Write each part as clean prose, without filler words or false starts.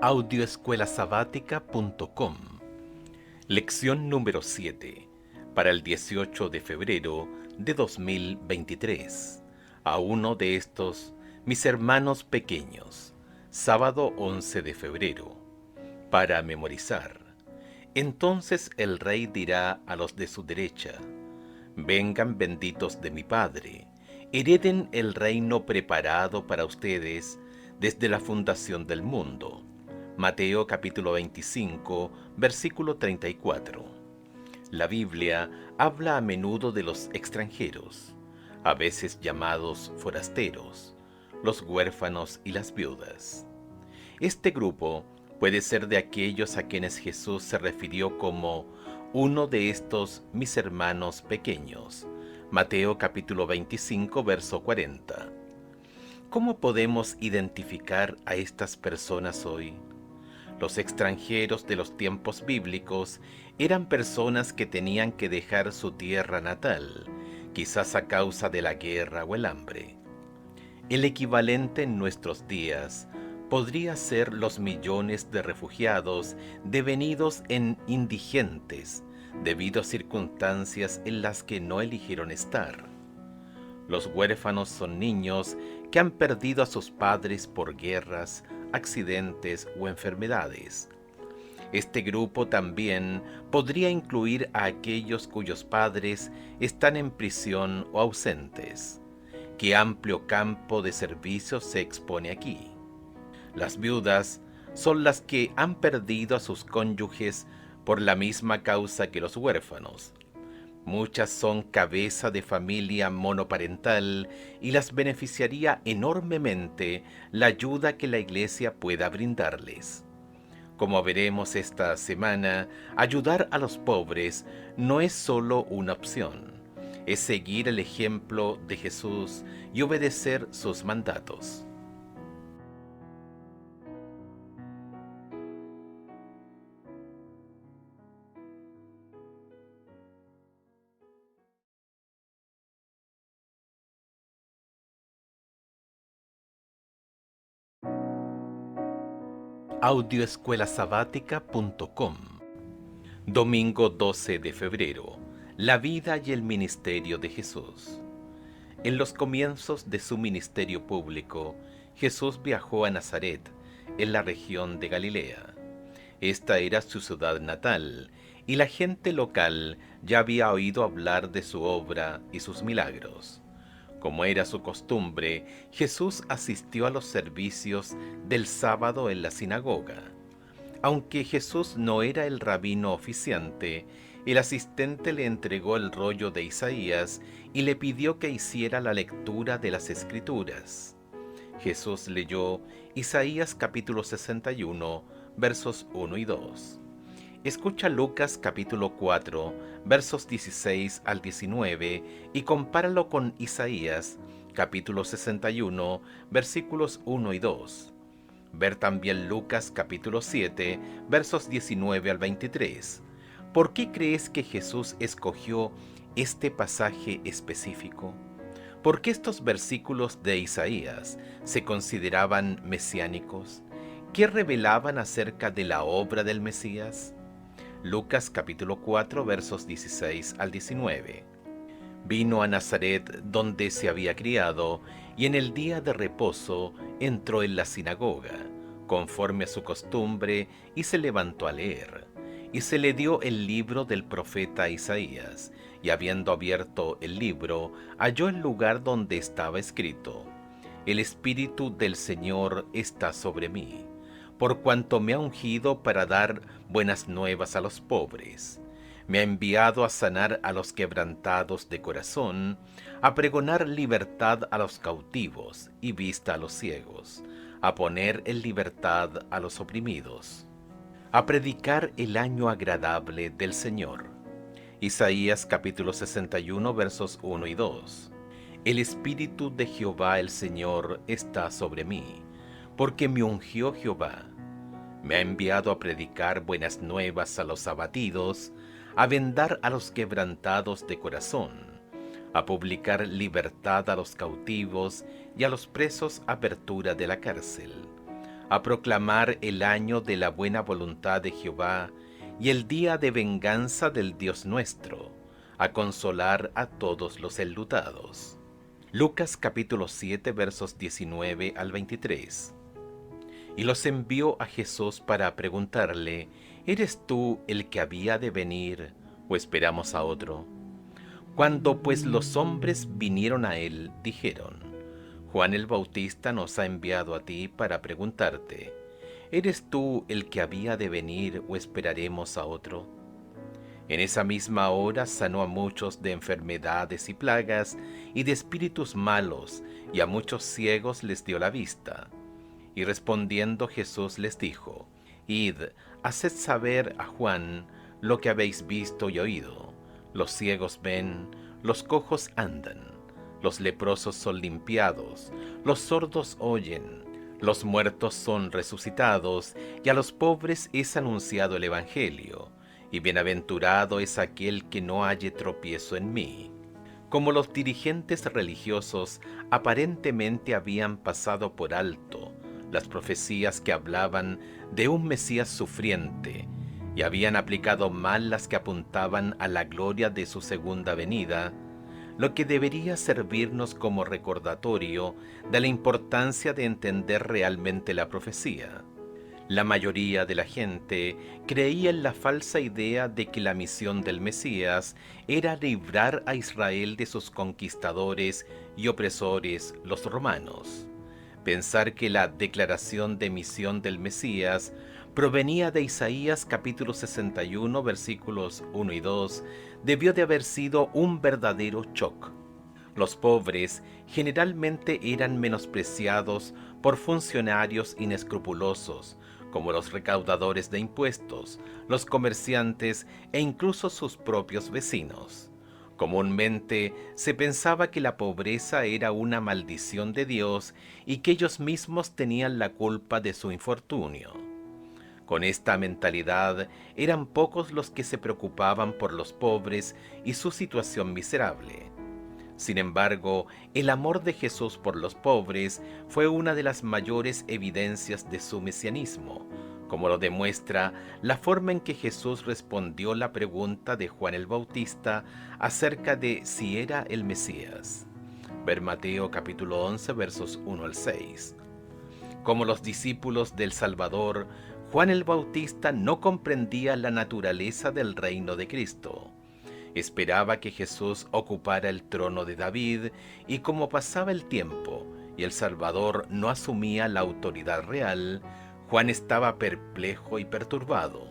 Audioescuelasabática.com. Lección número 7, para el 18 de febrero de 2023. A uno de estos, mis hermanos pequeños, sábado 11 de febrero. Para memorizar. Entonces el rey dirá a los de su derecha: vengan benditos de mi Padre, hereden el reino preparado para ustedes desde la fundación del mundo. Mateo capítulo 25, versículo 34. La Biblia habla a menudo de los extranjeros, a veces llamados forasteros, los huérfanos y las viudas. Este grupo puede ser de aquellos a quienes Jesús se refirió como uno de estos mis hermanos pequeños. Mateo capítulo 25, verso 40. ¿Cómo podemos identificar a estas personas hoy? Los extranjeros de los tiempos bíblicos eran personas que tenían que dejar su tierra natal, quizás a causa de la guerra o el hambre. El equivalente en nuestros días podría ser los millones de refugiados devenidos en indigentes debido a circunstancias en las que no eligieron estar. Los huérfanos son niños que han perdido a sus padres por guerras, accidentes o enfermedades. Este grupo también podría incluir a aquellos cuyos padres están en prisión o ausentes. Qué amplio campo de servicios se expone aquí. Las viudas son las que han perdido a sus cónyuges por la misma causa que los huérfanos. Muchas son cabeza de familia monoparental y las beneficiaría enormemente la ayuda que la Iglesia pueda brindarles. Como veremos esta semana, ayudar a los pobres no es solo una opción, es seguir el ejemplo de Jesús y obedecer sus mandatos. Audioescuelasabática.com. Domingo 12 de febrero. La vida y el ministerio de Jesús. En los comienzos de su ministerio público, Jesús viajó a Nazaret, en la región de Galilea. Esta era su ciudad natal, y la gente local ya había oído hablar de su obra y sus milagros. Como era su costumbre, Jesús asistió a los servicios del sábado en la sinagoga. Aunque Jesús no era el rabino oficiante, el asistente le entregó el rollo de Isaías y le pidió que hiciera la lectura de las Escrituras. Jesús leyó Isaías capítulo 61, versos 1 y 2. Escucha Lucas capítulo 4, versos 16 al 19 y compáralo con Isaías capítulo 61, versículos 1 y 2. Ver también Lucas capítulo 7, versos 19 al 23. ¿Por qué crees que Jesús escogió este pasaje específico? ¿Por qué estos versículos de Isaías se consideraban mesiánicos? ¿Qué revelaban acerca de la obra del Mesías? Lucas capítulo 4, versos 16 al 19. Vino a Nazaret, donde se había criado, y en el día de reposo entró en la sinagoga, conforme a su costumbre, y se levantó a leer. Y se le dio el libro del profeta Isaías, y habiendo abierto el libro, halló el lugar donde estaba escrito: El Espíritu del Señor está sobre mí, por cuanto me ha ungido para dar buenas nuevas a los pobres. Me ha enviado a sanar a los quebrantados de corazón, a pregonar libertad a los cautivos y vista a los ciegos, a poner en libertad a los oprimidos, a predicar el año agradable del Señor. Isaías capítulo 61, versos 1 y 2. El Espíritu de Jehová el Señor está sobre mí, porque me ungió Jehová. Me ha enviado a predicar buenas nuevas a los abatidos, a vendar a los quebrantados de corazón, a publicar libertad a los cautivos y a los presos apertura de la cárcel, a proclamar el año de la buena voluntad de Jehová y el día de venganza del Dios nuestro, a consolar a todos los enlutados. Lucas capítulo 7 versos 19 al 23. Y los envió a Jesús para preguntarle: ¿Eres tú el que había de venir, o esperamos a otro? Cuando pues los hombres vinieron a él, dijeron: Juan el Bautista nos ha enviado a ti para preguntarte: ¿eres tú el que había de venir, o esperaremos a otro? En esa misma hora sanó a muchos de enfermedades y plagas y de espíritus malos, y a muchos ciegos les dio la vista. Y respondiendo Jesús les dijo: Id, haced saber a Juan lo que habéis visto y oído. Los ciegos ven, los cojos andan, los leprosos son limpiados, los sordos oyen, los muertos son resucitados, y a los pobres es anunciado el Evangelio. Y bienaventurado es aquel que no halle tropiezo en mí. Como los dirigentes religiosos aparentemente habían pasado por alto las profecías que hablaban de un Mesías sufriente, y habían aplicado mal las que apuntaban a la gloria de su segunda venida, lo que debería servirnos como recordatorio de la importancia de entender realmente la profecía. La mayoría de la gente creía en la falsa idea de que la misión del Mesías era librar a Israel de sus conquistadores y opresores, los romanos. Pensar que la declaración de misión del Mesías provenía de Isaías capítulo 61 versículos 1 y 2 debió de haber sido un verdadero shock. Los pobres generalmente eran menospreciados por funcionarios inescrupulosos, como los recaudadores de impuestos, los comerciantes e incluso sus propios vecinos. Comúnmente se pensaba que la pobreza era una maldición de Dios y que ellos mismos tenían la culpa de su infortunio. Con esta mentalidad eran pocos los que se preocupaban por los pobres y su situación miserable. Sin embargo, el amor de Jesús por los pobres fue una de las mayores evidencias de su mesianismo, como lo demuestra la forma en que Jesús respondió la pregunta de Juan el Bautista acerca de si era el Mesías. Ver Mateo capítulo 11 versos 1 al 6. Como los discípulos del Salvador, Juan el Bautista no comprendía la naturaleza del reino de Cristo. Esperaba que Jesús ocupara el trono de David, y como pasaba el tiempo y el Salvador no asumía la autoridad real, Juan estaba perplejo y perturbado.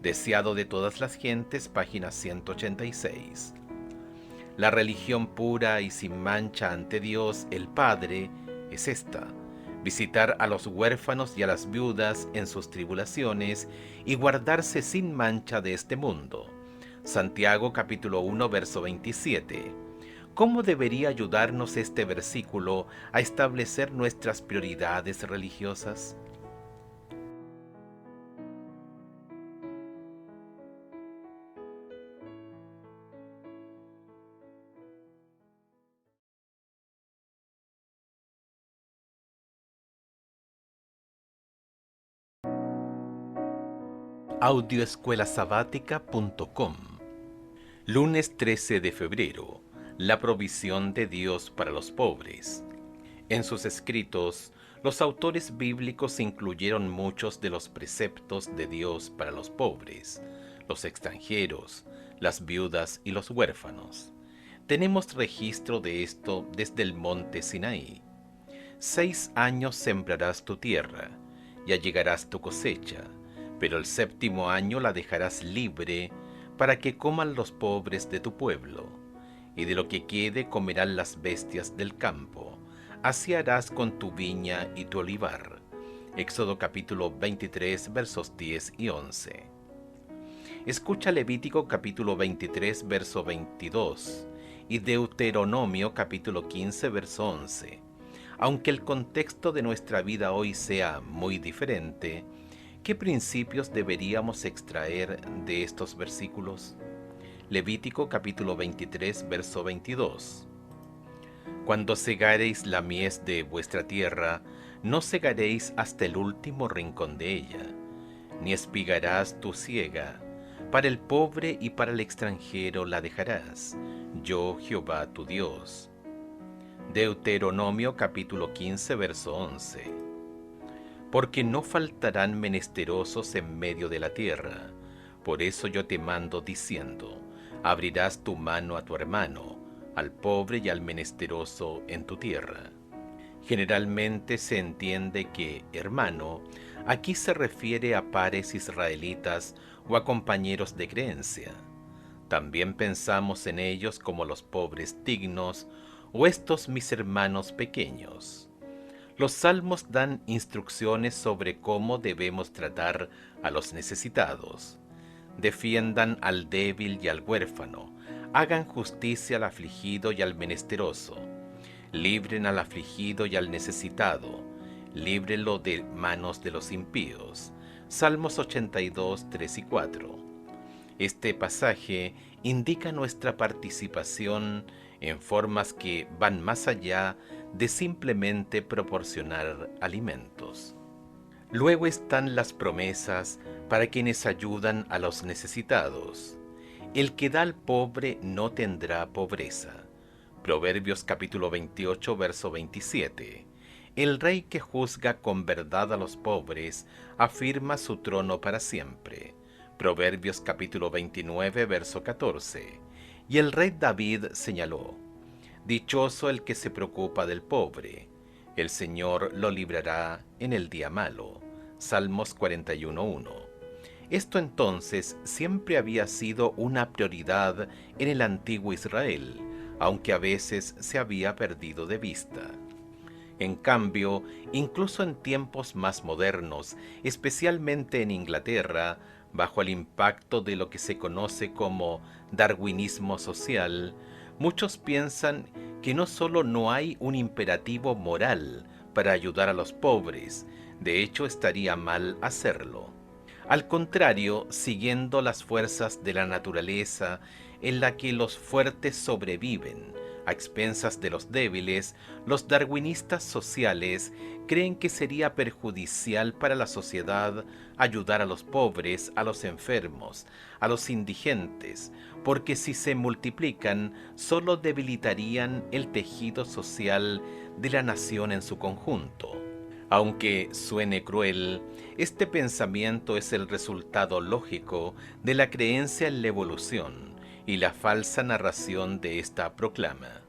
Deseado de todas las gentes, página 186. La religión pura y sin mancha ante Dios el Padre es esta: visitar a los huérfanos y a las viudas en sus tribulaciones y guardarse sin mancha de este mundo. Santiago capítulo 1 verso 27. ¿Cómo debería ayudarnos este versículo a establecer nuestras prioridades religiosas? Audioescuelasabática.com. Lunes 13 de febrero. La provisión de Dios para los pobres. En sus escritos, los autores bíblicos incluyeron muchos de los preceptos de Dios para los pobres, los extranjeros, las viudas y los huérfanos. Tenemos registro de esto desde el monte Sinaí. 6 años sembrarás tu tierra, y allegarás tu cosecha, pero el 7º año la dejarás libre para que coman los pobres de tu pueblo, y de lo que quede comerán las bestias del campo. Así harás con tu viña y tu olivar. Éxodo capítulo 23 versos 10 y 11. Escucha Levítico capítulo 23 verso 22 y Deuteronomio capítulo 15 verso 11. Aunque el contexto de nuestra vida hoy sea muy diferente, ¿qué principios deberíamos extraer de estos versículos? Levítico capítulo 23 verso 22. Cuando segareis la mies de vuestra tierra, no segaréis hasta el último rincón de ella, ni espigarás tu siega. Para el pobre y para el extranjero la dejarás, yo Jehová tu Dios. Deuteronomio capítulo 15, verso 11. Porque no faltarán menesterosos en medio de la tierra, por eso yo te mando diciendo, abrirás tu mano a tu hermano, al pobre y al menesteroso en tu tierra. Generalmente se entiende que hermano aquí se refiere a pares israelitas o a compañeros de creencia. También pensamos en ellos como los pobres dignos o estos mis hermanos pequeños. Los salmos dan instrucciones sobre cómo debemos tratar a los necesitados. Defiendan al débil y al huérfano, hagan justicia al afligido y al menesteroso. Libren al afligido y al necesitado, líbrenlo de manos de los impíos. Salmos 82, 3 y 4. Este pasaje indica nuestra participación en formas que van más allá de simplemente proporcionar alimentos. Luego están las promesas para quienes ayudan a los necesitados. El que da al pobre no tendrá pobreza. Proverbios capítulo 28, verso 27. El rey que juzga con verdad a los pobres afirma su trono para siempre. Proverbios capítulo 29, verso 14. Y el rey David señaló, dichoso el que se preocupa del pobre, el Señor lo librará en el día malo. Salmos 41:1. Esto entonces siempre había sido una prioridad en el antiguo Israel, aunque a veces se había perdido de vista. En cambio, incluso en tiempos más modernos, especialmente en Inglaterra, bajo el impacto de lo que se conoce como darwinismo social, muchos piensan que no solo no hay un imperativo moral para ayudar a los pobres, de hecho estaría mal hacerlo. Al contrario, siguiendo las fuerzas de la naturaleza en la que los fuertes sobreviven a expensas de los débiles, los darwinistas sociales creen que sería perjudicial para la sociedad ayudar a los pobres, a los enfermos, a los indigentes, porque si se multiplican, solo debilitarían el tejido social de la nación en su conjunto. Aunque suene cruel, este pensamiento es el resultado lógico de la creencia en la evolución y la falsa narración de esta proclama.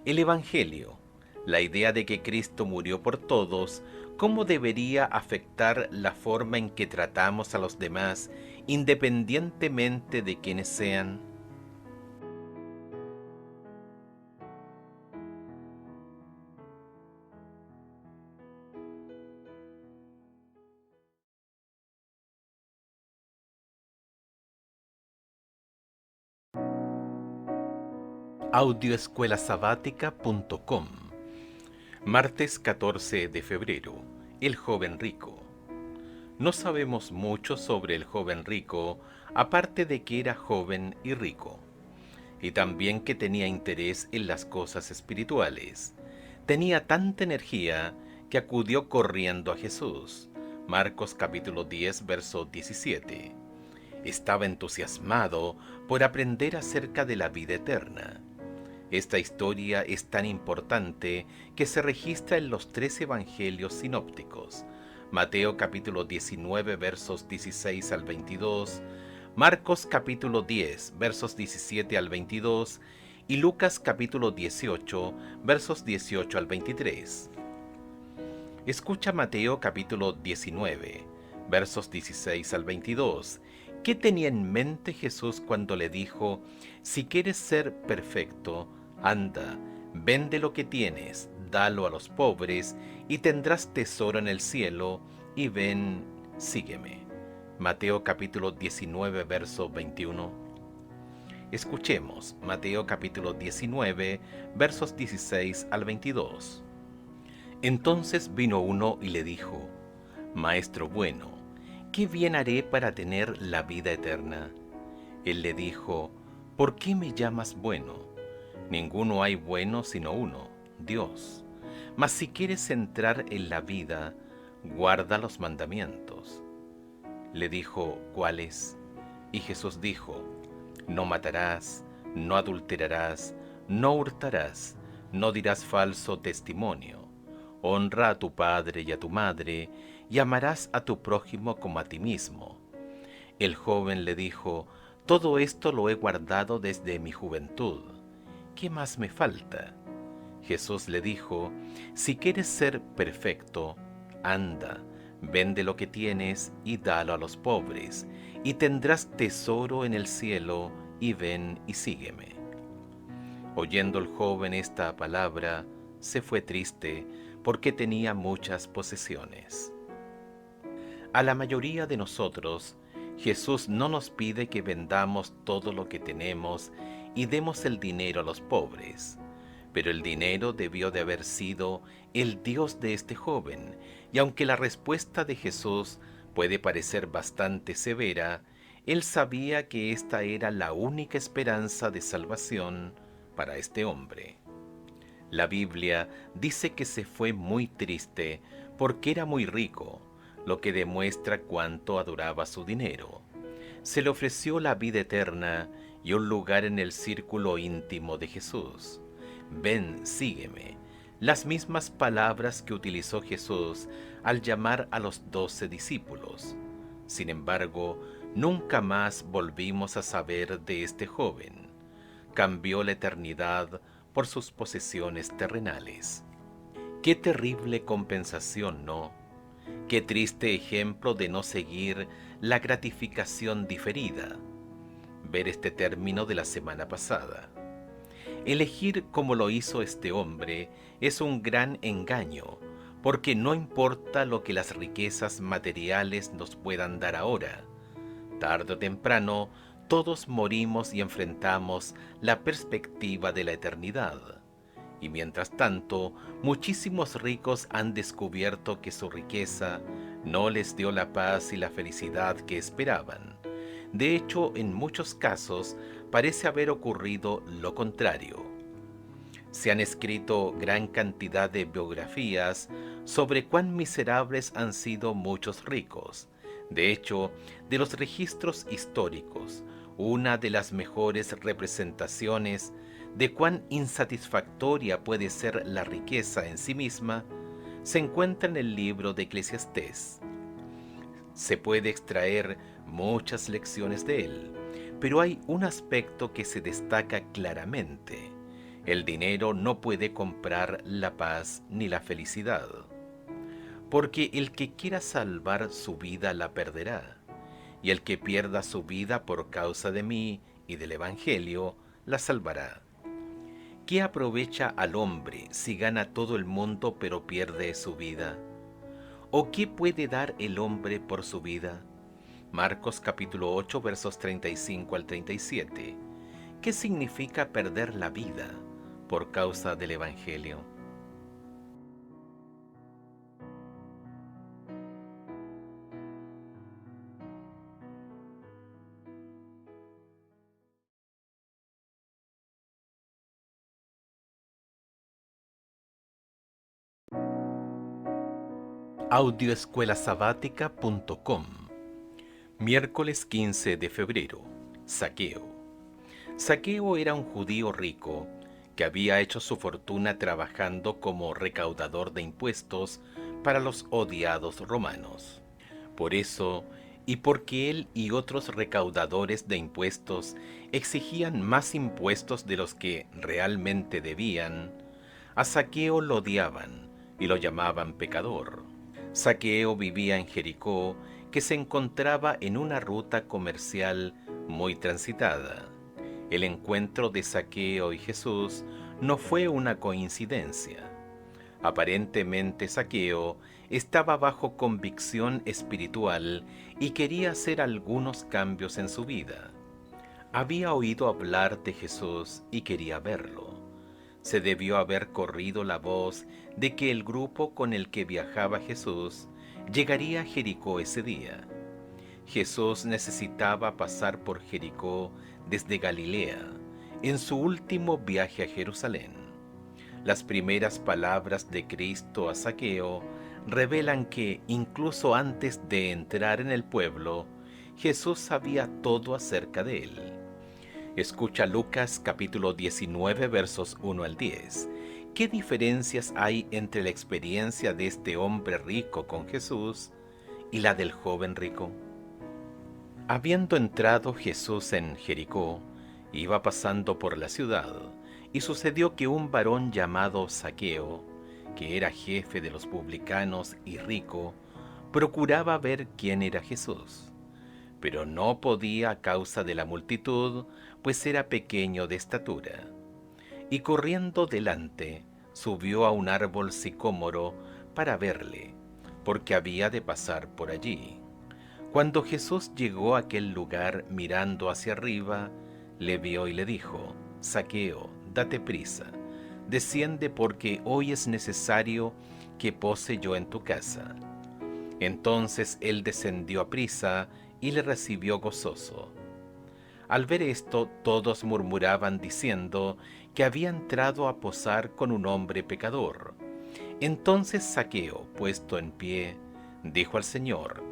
El Evangelio, la idea de que Cristo murió por todos, ¿cómo debería afectar la forma en que tratamos a los demás, independientemente de quienes sean? Audioescuelasabática.com. Martes 14 de febrero. El joven rico. No sabemos mucho sobre el joven rico, aparte de que era joven y rico, y también que tenía interés en las cosas espirituales. Tenía tanta energía que acudió corriendo a Jesús. Marcos capítulo 10, verso 17. Estaba entusiasmado por aprender acerca de la vida eterna. Esta historia es tan importante que se registra en los 3 evangelios sinópticos: Mateo capítulo 19 versos 16 al 22, Marcos capítulo 10 versos 17 al 22 y Lucas capítulo 18 versos 18 al 23. Escucha Mateo capítulo 19 versos 16 al 22. ¿Qué tenía en mente Jesús cuando le dijo: si quieres ser perfecto, anda, vende lo que tienes, dalo a los pobres, y tendrás tesoro en el cielo, y ven, sígueme? Mateo capítulo 19, verso 21. Escuchemos Mateo capítulo 19, versos 16 al 22. Entonces vino uno y le dijo: Maestro bueno, ¿qué bien haré para tener la vida eterna? Él le dijo: ¿por qué me llamas bueno? Ninguno hay bueno sino uno, Dios. Mas si quieres entrar en la vida, guarda los mandamientos. Le dijo, ¿cuáles? Y Jesús dijo, no matarás, no adulterarás, no hurtarás, no dirás falso testimonio, honra a tu padre y a tu madre, y amarás a tu prójimo como a ti mismo. El joven le dijo, todo esto lo he guardado desde mi juventud. ¿Qué más me falta? Jesús le dijo, si quieres ser perfecto, anda, vende lo que tienes y dalo a los pobres, y tendrás tesoro en el cielo, y ven y sígueme. Oyendo el joven esta palabra, se fue triste, porque tenía muchas posesiones. A la mayoría de nosotros, Jesús no nos pide que vendamos todo lo que tenemos y demos el dinero a los pobres. Pero el dinero debió de haber sido el Dios de este joven, y aunque la respuesta de Jesús puede parecer bastante severa, él sabía que esta era la única esperanza de salvación para este hombre. La Biblia dice que se fue muy triste porque era muy rico, lo que demuestra cuánto adoraba su dinero. Se le ofreció la vida eterna y un lugar en el círculo íntimo de Jesús. Ven, sígueme. Las mismas palabras que utilizó Jesús al llamar a los 12 discípulos. Sin embargo, nunca más volvimos a saber de este joven. Cambió la eternidad por sus posesiones terrenales. Qué terrible compensación, ¿no? Qué triste ejemplo de no seguir la gratificación diferida. Ver este término de la semana pasada. Elegir como lo hizo este hombre es un gran engaño, porque no importa lo que las riquezas materiales nos puedan dar ahora. Tarde o temprano, todos morimos y enfrentamos la perspectiva de la eternidad. Y mientras tanto, muchísimos ricos han descubierto que su riqueza no les dio la paz y la felicidad que esperaban. De hecho, en muchos casos parece haber ocurrido lo contrario. Se han escrito gran cantidad de biografías sobre cuán miserables han sido muchos ricos. De hecho, de los registros históricos, una de las mejores representaciones de cuán insatisfactoria puede ser la riqueza en sí misma se encuentra en el libro de Eclesiastés. Se puede extraer muchas lecciones de él, pero hay un aspecto que se destaca claramente. El dinero no puede comprar la paz ni la felicidad, porque el que quiera salvar su vida la perderá, y el que pierda su vida por causa de mí y del Evangelio la salvará. ¿Qué aprovecha al hombre si gana todo el mundo pero pierde su vida? ¿O qué puede dar el hombre por su vida? Marcos capítulo 8 versos 35 al 37. ¿Qué significa perder la vida por causa del Evangelio? Audioescuelasabática.com. Miércoles 15 de febrero. Zaqueo. Zaqueo era un judío rico que había hecho su fortuna trabajando como recaudador de impuestos para los odiados romanos. Por eso, y porque él y otros recaudadores de impuestos exigían más impuestos de los que realmente debían, a Zaqueo lo odiaban y lo llamaban pecador. Zaqueo vivía en Jericó, que se encontraba en una ruta comercial muy transitada. El encuentro de Zaqueo y Jesús no fue una coincidencia. Aparentemente Zaqueo estaba bajo convicción espiritual y quería hacer algunos cambios en su vida. Había oído hablar de Jesús y quería verlo. Se debió haber corrido la voz de que el grupo con el que viajaba Jesús llegaría a Jericó ese día. Jesús necesitaba pasar por Jericó desde Galilea, en su último viaje a Jerusalén. Las primeras palabras de Cristo a Zaqueo revelan que, incluso antes de entrar en el pueblo, Jesús sabía todo acerca de él. Escucha Lucas capítulo 19 versos 1 al 10. ¿Qué diferencias hay entre la experiencia de este hombre rico con Jesús y la del joven rico? Habiendo entrado Jesús en Jericó, iba pasando por la ciudad, y sucedió que un varón llamado Zaqueo, que era jefe de los publicanos y rico, procuraba ver quién era Jesús, pero no podía a causa de la multitud, pues era pequeño de estatura. Y corriendo delante, subió a un árbol sicómoro para verle, porque había de pasar por allí. Cuando Jesús llegó a aquel lugar mirando hacia arriba, le vio y le dijo: Zaqueo, date prisa, desciende porque hoy es necesario que pose yo en tu casa. Entonces él descendió a prisa y le recibió gozoso. Al ver esto, todos murmuraban diciendo que había entrado a posar con un hombre pecador. Entonces Zaqueo, puesto en pie, dijo al Señor: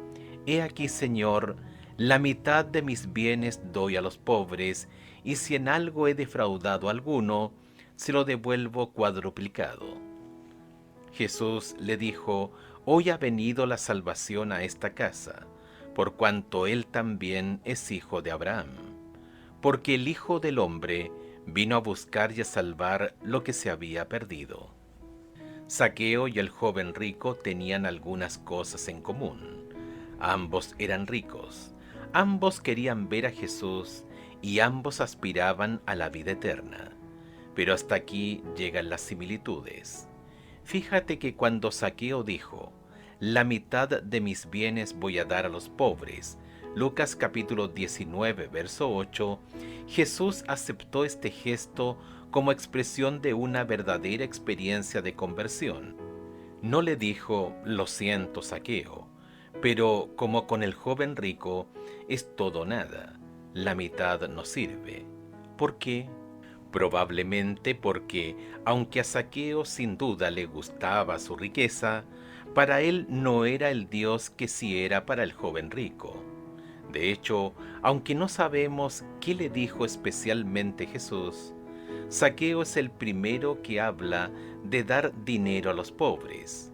He aquí, Señor, la mitad de mis bienes doy a los pobres, y si en algo he defraudado a alguno, se lo devuelvo cuadruplicado. Jesús le dijo: Hoy ha venido la salvación a esta casa, por cuanto él también es hijo de Abraham, porque el Hijo del Hombre vino a buscar y a salvar lo que se había perdido. Zaqueo y el joven rico tenían algunas cosas en común. Ambos eran ricos, ambos querían ver a Jesús y ambos aspiraban a la vida eterna. Pero hasta aquí llegan las similitudes. Fíjate que cuando Zaqueo dijo: la mitad de mis bienes voy a dar a los pobres, Lucas capítulo 19, verso 8, Jesús aceptó este gesto como expresión de una verdadera experiencia de conversión. No le dijo: lo siento, Zaqueo, pero como con el joven rico, es todo o nada, la mitad no sirve. ¿Por qué? Probablemente porque, aunque a Zaqueo sin duda le gustaba su riqueza, para él no era el Dios que sí era para el joven rico. De hecho, aunque no sabemos qué le dijo especialmente Jesús, Zaqueo es el primero que habla de dar dinero a los pobres.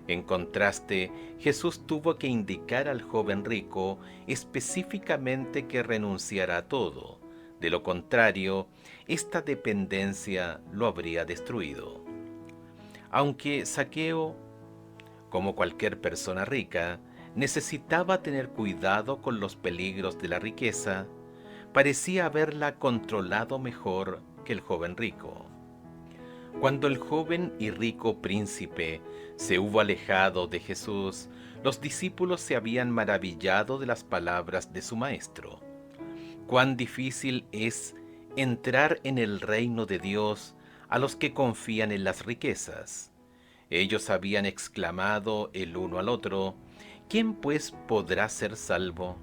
En contraste, Jesús tuvo que indicar al joven rico específicamente que renunciara a todo. De lo contrario, esta dependencia lo habría destruido. Aunque Zaqueo, como cualquier persona rica, necesitaba tener cuidado con los peligros de la riqueza, parecía haberla controlado mejor que el joven rico. Cuando el joven y rico príncipe se hubo alejado de Jesús, los discípulos se habían maravillado de las palabras de su maestro. Cuán difícil es entrar en el reino de Dios a los que confían en las riquezas. Ellos habían exclamado el uno al otro: ¿quién pues podrá ser salvo?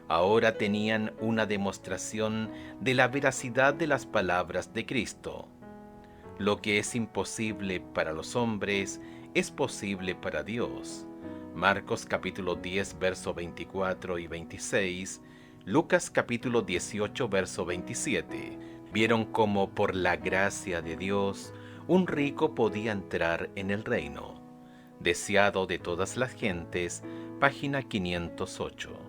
Ahora tenían una demostración de la veracidad de las palabras de Cristo. Lo que es imposible para los hombres es posible para Dios. Marcos capítulo 10, verso 24 y 26, Lucas capítulo 18, verso 27. Vieron cómo por la gracia de Dios un rico podía entrar en el reino. Deseado de todas las gentes, página 508.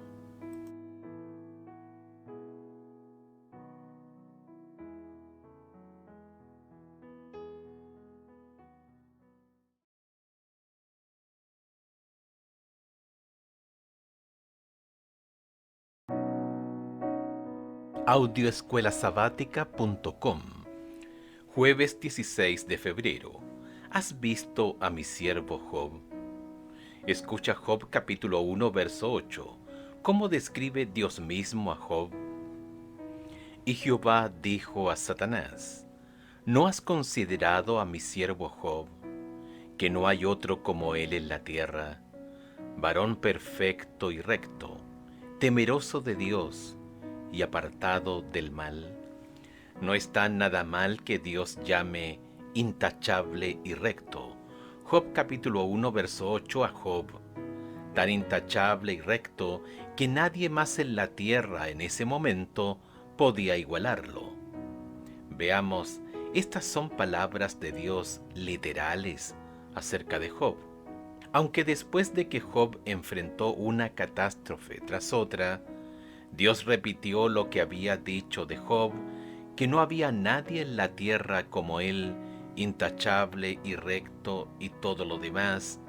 Audioescuelasabática.com. Jueves 16 de febrero. ¿Has visto a mi siervo Job? Escucha Job capítulo 1, verso 8. ¿Cómo describe Dios mismo a Job? Y Jehová dijo a Satanás: ¿no has considerado a mi siervo Job, que no hay otro como él en la tierra, varón perfecto y recto, temeroso de Dios y apartado del mal? No está nada mal que Dios llame intachable y recto. Job capítulo 1, verso 8 a Job. Tan intachable y recto que nadie más en la tierra en ese momento podía igualarlo. Veamos, estas son palabras de Dios literales acerca de Job. Aunque después de que Job enfrentó una catástrofe tras otra, Dios repitió lo que había dicho de Job, que no había nadie en la tierra como él, intachable y recto y todo lo demás,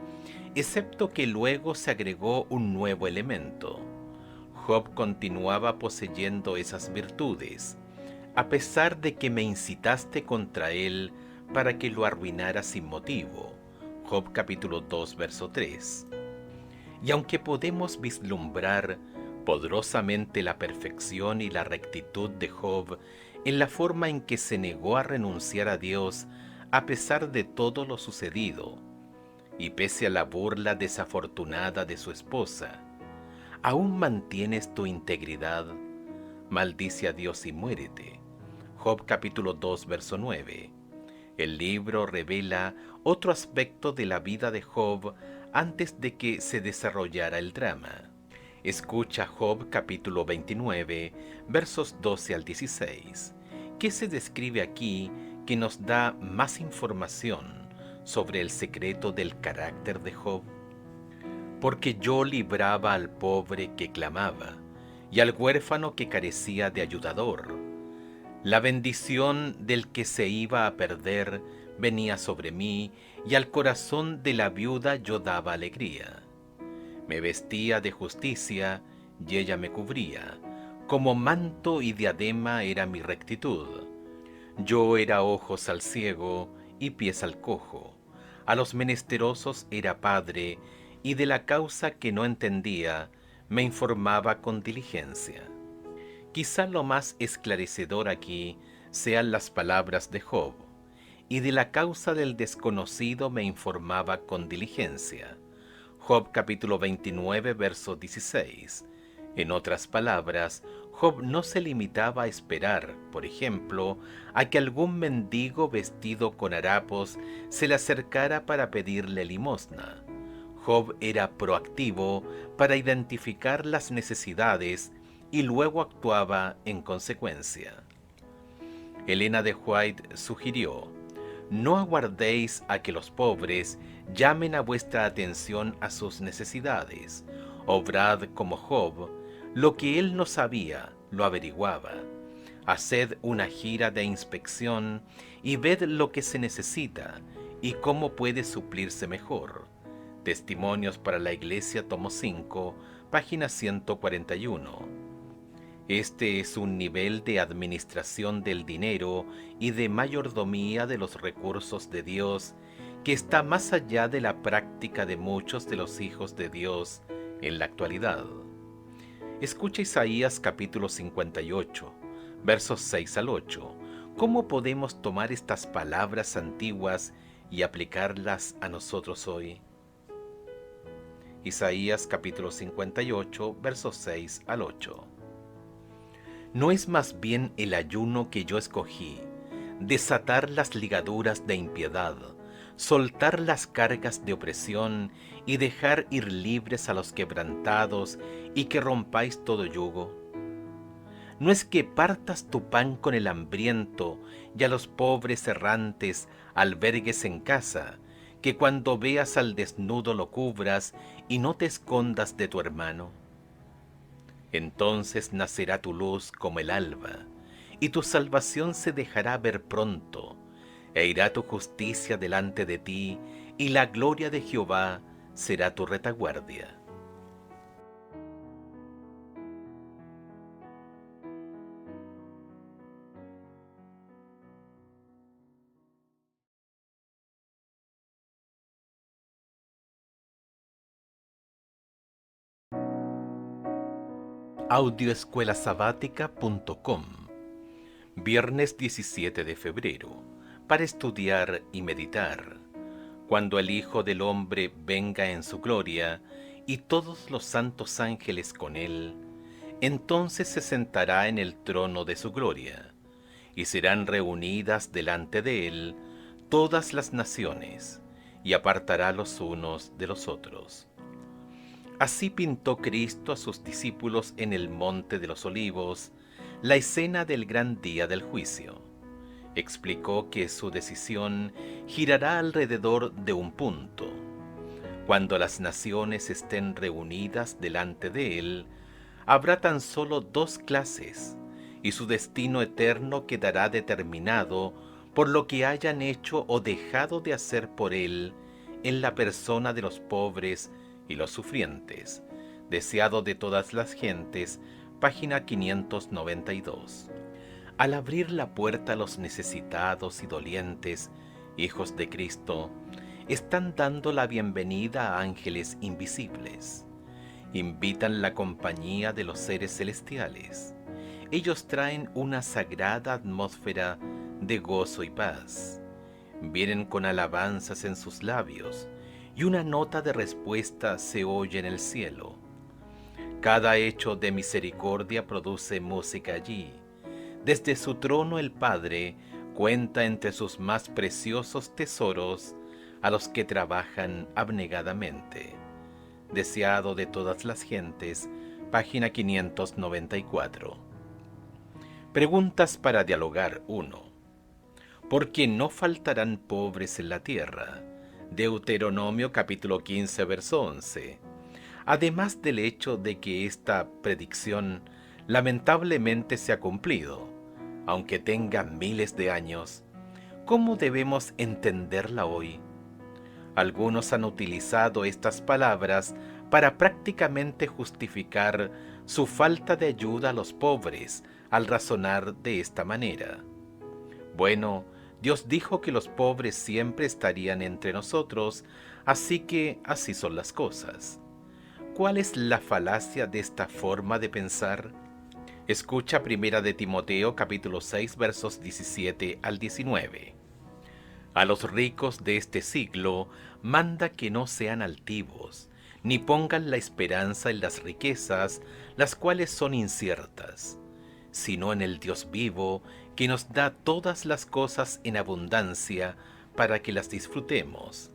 excepto que luego se agregó un nuevo elemento. Job continuaba poseyendo esas virtudes, a pesar de que me incitaste contra él para que lo arruinara sin motivo. Job capítulo 2, verso 3. Y aunque podemos vislumbrar poderosamente la perfección y la rectitud de Job en la forma en que se negó a renunciar a Dios a pesar de todo lo sucedido, y pese a la burla desafortunada de su esposa, ¿aún mantienes tu integridad? Maldice a Dios y muérete. Job capítulo 2, verso 9. El libro revela otro aspecto de la vida de Job antes de que se desarrollara el drama. Escucha Job capítulo 29, versos 12 al 16, que se describe aquí que nos da más información sobre el secreto del carácter de Job. Porque yo libraba al pobre que clamaba, y al huérfano que carecía de ayudador. La bendición del que se iba a perder venía sobre mí, y al corazón de la viuda yo daba alegría. Me vestía de justicia, y ella me cubría. Como manto y diadema era mi rectitud. Yo era ojos al ciego y pies al cojo. A los menesterosos era padre, y de la causa que no entendía, me informaba con diligencia. Quizá lo más esclarecedor aquí sean las palabras de Job, y de la causa del desconocido me informaba con diligencia. Job capítulo 29, verso 16. En otras palabras, Job no se limitaba a esperar, por ejemplo, a que algún mendigo vestido con harapos se le acercara para pedirle limosna. Job era proactivo para identificar las necesidades y luego actuaba en consecuencia. Elena de White sugirió: no aguardéis a que los pobres llamen a vuestra atención a sus necesidades. Obrad como Job, lo que él no sabía, lo averiguaba. Haced una gira de inspección y ved lo que se necesita y cómo puede suplirse mejor. Testimonios para la Iglesia, tomo 5, página 141. Este es un nivel de administración del dinero y de mayordomía de los recursos de Dios que está más allá de la práctica de muchos de los hijos de Dios en la actualidad. Escucha Isaías capítulo 58, versos 6 al 8. ¿Cómo podemos tomar estas palabras antiguas y aplicarlas a nosotros hoy? Isaías capítulo 58, versos 6 al 8. ¿No es más bien el ayuno que yo escogí, desatar las ligaduras de impiedad, soltar las cargas de opresión y dejar ir libres a los quebrantados y que rompáis todo yugo? ¿No es que partas tu pan con el hambriento y a los pobres errantes albergues en casa, que cuando veas al desnudo lo cubras y no te escondas de tu hermano? Entonces nacerá tu luz como el alba, y tu salvación se dejará ver pronto, e irá tu justicia delante de ti, y la gloria de Jehová será tu retaguardia. Audioescuelasabática.com. Viernes 17 de febrero, para estudiar y meditar. Cuando el Hijo del Hombre venga en su gloria, y todos los santos ángeles con él, entonces se sentará en el trono de su gloria, y serán reunidas delante de él todas las naciones y apartará los unos de los otros. Así pintó Cristo a sus discípulos en el Monte de los Olivos la escena del gran día del juicio. Explicó que su decisión girará alrededor de un punto. Cuando las naciones estén reunidas delante de él, habrá tan solo dos clases, y su destino eterno quedará determinado por lo que hayan hecho o dejado de hacer por él en la persona de los pobres y los sufrientes. Deseado de todas las gentes, página 592. Al abrir la puerta a los necesitados y dolientes, hijos de Cristo, están dando la bienvenida a ángeles invisibles. Invitan la compañía de los seres celestiales. Ellos traen una sagrada atmósfera de gozo y paz. Vienen con alabanzas en sus labios y una nota de respuesta se oye en el cielo. Cada hecho de misericordia produce música allí. Desde su trono el Padre cuenta entre sus más preciosos tesoros a los que trabajan abnegadamente. Deseado de todas las gentes, página 594. Preguntas para dialogar 1. ¿Por qué no faltarán pobres en la tierra? Deuteronomio capítulo 15, verso 11. Además del hecho de que esta predicción lamentablemente se ha cumplido, aunque tenga miles de años, ¿cómo debemos entenderla hoy? Algunos han utilizado estas palabras para prácticamente justificar su falta de ayuda a los pobres al razonar de esta manera. Bueno, Dios dijo que los pobres siempre estarían entre nosotros, así que así son las cosas. ¿Cuál es la falacia de esta forma de pensar? Escucha 1 de Timoteo capítulo 6 versos 17 al 19. A los ricos de este siglo manda que no sean altivos, ni pongan la esperanza en las riquezas, las cuales son inciertas, sino en el Dios vivo, que nos da todas las cosas en abundancia para que las disfrutemos.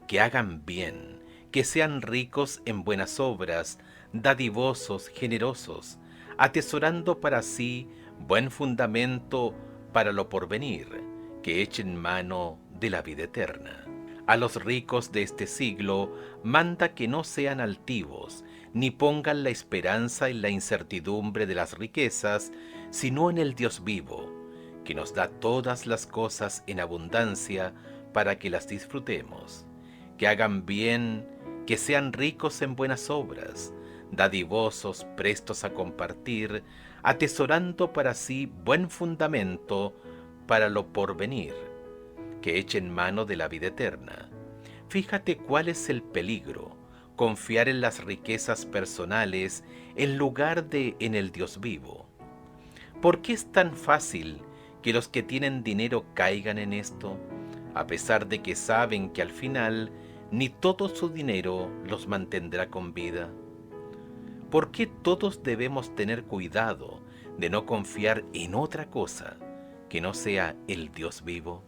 Que hagan bien, que sean ricos en buenas obras, dadivosos, generosos, atesorando para sí buen fundamento para lo porvenir, que echen mano de la vida eterna. A los ricos de este siglo manda que no sean altivos, ni pongan la esperanza en la incertidumbre de las riquezas, sino en el Dios vivo, que nos da todas las cosas en abundancia para que las disfrutemos. Que hagan bien, que sean ricos en buenas obras, dadivosos, prestos a compartir, atesorando para sí buen fundamento para lo porvenir, que echen mano de la vida eterna. Fíjate cuál es el peligro: confiar en las riquezas personales en lugar de en el Dios vivo. ¿Por qué es tan fácil que los que tienen dinero caigan en esto, a pesar de que saben que al final ni todo su dinero los mantendrá con vida? ¿Por qué todos debemos tener cuidado de no confiar en otra cosa que no sea el Dios vivo?